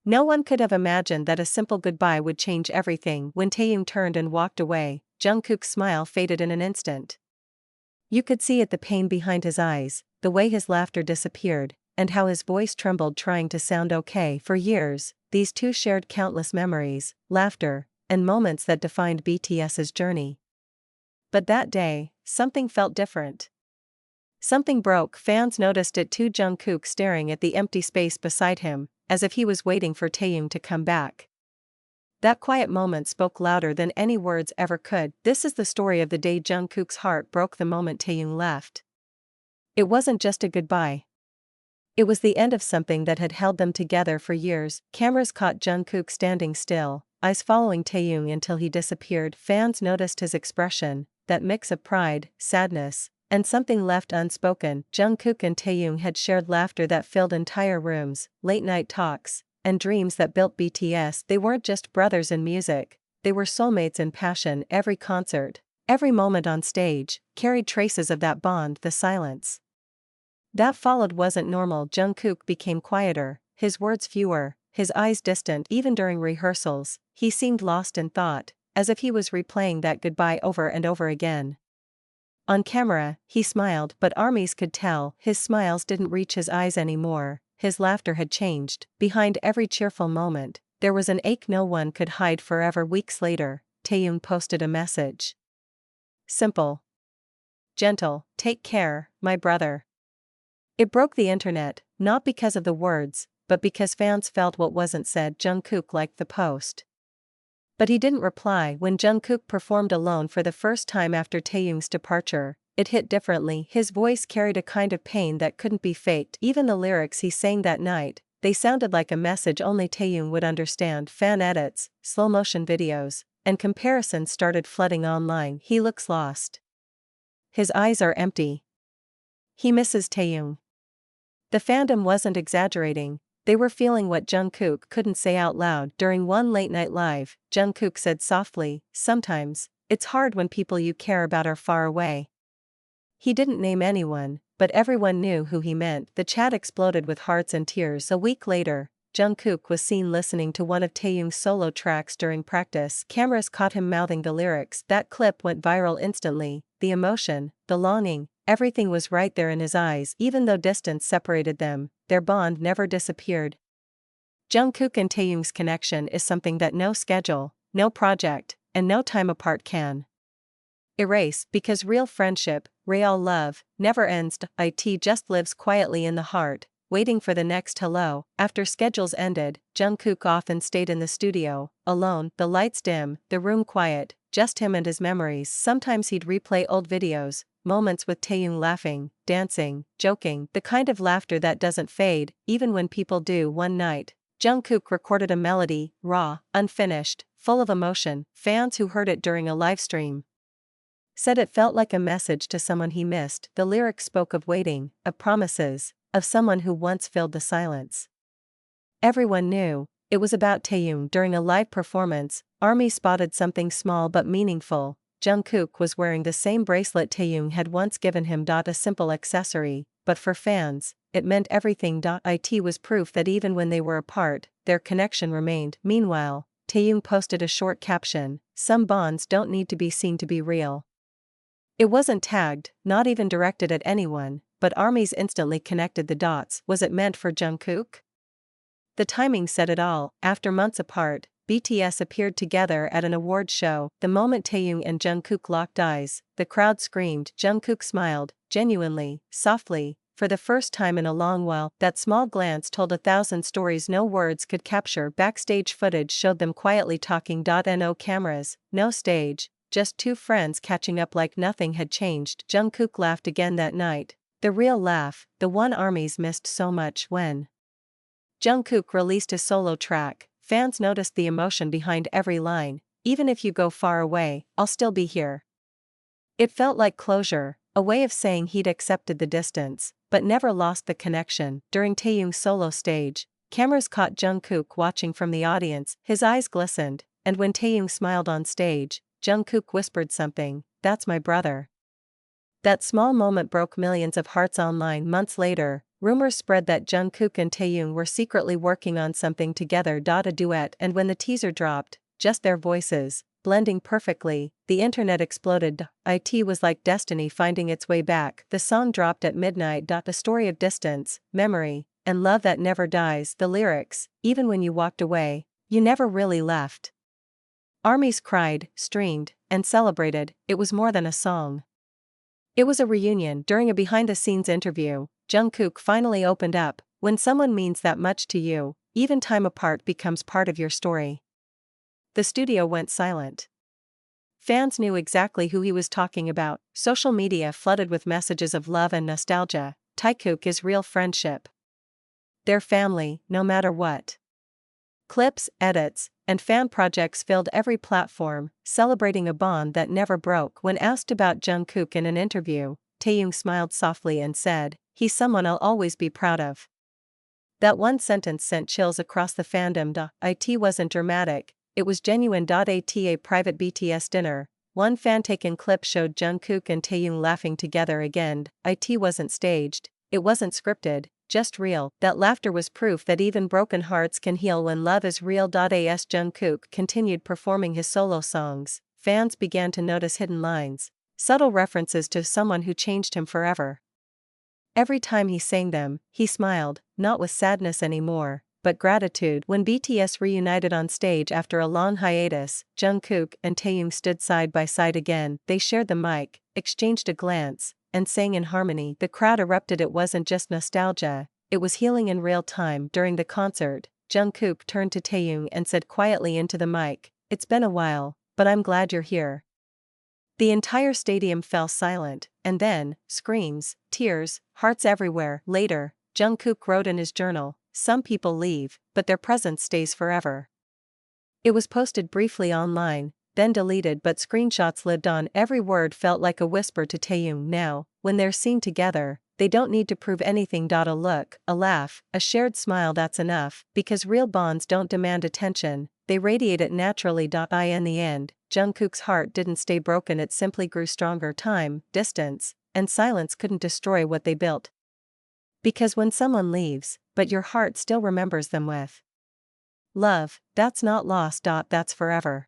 No one could have imagined that a simple goodbye would change everything. When Taehyung turned and walked away, Jungkook's smile faded in an instant. You could see it, the pain behind his eyes, the way his laughter disappeared, and how his voice trembled trying to sound okay. For years, these two shared countless memories, laughter, and moments that defined BTS's journey. But that day, something felt different. Something broke. Fans noticed it too. Jungkook staring at the empty space beside him, as if he was waiting for Taehyung to come back. That quiet moment spoke louder than any words ever could. This is the story of the day Jungkook's heart broke the moment Taehyung left. It wasn't just a goodbye. It was the end of something that had held them together for years. Cameras caught Jungkook standing still, eyes following Taehyung until he disappeared. Fans noticed his expression, that mix of pride, sadness, and something left unspoken. Jungkook and Taehyung had shared laughter that filled entire rooms, late-night talks, and dreams that built BTS. They weren't just brothers in music, they were soulmates in passion. Every concert, every moment on stage, carried traces of that bond. The silence that followed wasn't normal. Jungkook became quieter, his words fewer, his eyes distant. Even during rehearsals, he seemed lost in thought, as if he was replaying that goodbye over and over again. On camera, he smiled, but armies could tell his smiles didn't reach his eyes anymore. His laughter had changed. Behind every cheerful moment, there was an ache no one could hide forever. Weeks later, Taehyung posted a message. Simple. Gentle, take care, my brother. It broke the internet, not because of the words, but because fans felt what wasn't said. Jungkook liked the post. But he didn't reply. When Jungkook performed alone for the first time after Taehyung's departure, it hit differently. His voice carried a kind of pain that couldn't be faked. Even the lyrics he sang that night, they sounded like a message only Taehyung would understand. Fan edits, slow-motion videos, and comparisons started flooding online. He looks lost. His eyes are empty. He misses Taehyung. The fandom wasn't exaggerating. They were feeling what Jungkook couldn't say out loud. During one late-night live, Jungkook said softly, "Sometimes, it's hard when people you care about are far away." He didn't name anyone, but everyone knew who he meant. The chat exploded with hearts and tears. A week later, Jungkook was seen listening to one of Taehyung's solo tracks during practice. Cameras caught him mouthing the lyrics. That clip went viral instantly. The emotion, the longing, everything was right there in his eyes. Even though distance separated them, their bond never disappeared. Jungkook and Taehyung's connection is something that no schedule, no project, and no time apart can erase, because real friendship, real love, never ends. It just lives quietly in the heart, waiting for the next hello. After schedules ended, Jungkook often stayed in the studio, alone, the lights dim, the room quiet, just him and his memories. Sometimes he'd replay old videos, moments with Taehyung laughing, dancing, joking, the kind of laughter that doesn't fade, even when people do. One night, Jungkook recorded a melody, raw, unfinished, full of emotion. Fans who heard it during a live stream said it felt like a message to someone he missed. The lyrics spoke of waiting, of promises, of someone who once filled the silence. Everyone knew it was about Taehyung. During a live performance, ARMY spotted something small but meaningful. Jungkook was wearing the same bracelet Taehyung had once given him. A simple accessory, but for fans, it meant everything. It was proof that even when they were apart, their connection remained. Meanwhile, Taehyung posted a short caption, "Some bonds don't need to be seen to be real." It wasn't tagged, not even directed at anyone, but armies instantly connected the dots. Was it meant for Jungkook? The timing said it all. After months apart, BTS appeared together at an awards show. The moment Taehyung and Jungkook locked eyes, the crowd screamed. Jungkook smiled, genuinely, softly, for the first time in a long while. That small glance told 1,000 stories no words could capture. Backstage footage showed them quietly talking. No cameras, no stage, just two friends catching up like nothing had changed. Jungkook laughed again that night, the real laugh, the one armies missed so much. When Jungkook released his solo track, fans noticed the emotion behind every line. "Even if you go far away, I'll still be here." It felt like closure, a way of saying he'd accepted the distance, but never lost the connection. During Taehyung's solo stage, cameras caught Jungkook watching from the audience. His eyes glistened, and when Taehyung smiled on stage, Jungkook whispered something, "That's my brother." That small moment broke millions of hearts online. Months later, Rumors spread that Jungkook and Taehyung were secretly working on something together. A duet, and when the teaser dropped, just their voices, blending perfectly, the internet exploded. It was like destiny finding its way back. The song dropped at midnight. A story of distance, memory, and love that never dies. The lyrics, even when you walked away, you never really left. Armies cried, streamed, and celebrated. It was more than a song. It was a reunion. During a behind-the-scenes interview, Jungkook finally opened up. When someone means that much to you, even time apart becomes part of your story. The studio went silent. Fans knew exactly who he was talking about. Social media flooded with messages of love and nostalgia. Taehyung is real friendship. Their family, no matter what. Clips, edits, and fan projects filled every platform, celebrating a bond that never broke. When asked about Jungkook in an interview, Taehyung smiled softly and said, "He's someone I'll always be proud of." That one sentence sent chills across the fandom. It wasn't dramatic, it was genuine. At a private BTS dinner, one fan-taken clip showed Jungkook and Taehyung laughing together again. It wasn't staged, it wasn't scripted, just real. That laughter was proof that even broken hearts can heal when love is real. As Jungkook continued performing his solo songs, fans began to notice hidden lines, subtle references to someone who changed him forever. Every time he sang them, he smiled, not with sadness anymore, but gratitude. When BTS reunited on stage after a long hiatus, Jungkook and Taehyung stood side by side again. They shared the mic, exchanged a glance, and sang in harmony. The crowd erupted. It wasn't just nostalgia, it was healing in real time. During the concert, Jungkook turned to Taehyung and said quietly into the mic, "It's been a while, but I'm glad you're here." The entire stadium fell silent, and then, screams, tears, hearts everywhere. Later, Jungkook wrote in his journal, "Some people leave, but their presence stays forever." It was posted briefly online, then deleted, but screenshots lived on. Every word felt like a whisper to Taehyung. Now, when they're seen together, they don't need to prove anything. A look, a laugh, a shared smile, that's enough, because real bonds don't demand attention, they radiate it naturally. In the end, Jungkook's heart didn't stay broken, it simply grew stronger. Time, distance, and silence couldn't destroy what they built. Because when someone leaves, but your heart still remembers them with love, that's not lost. That's forever.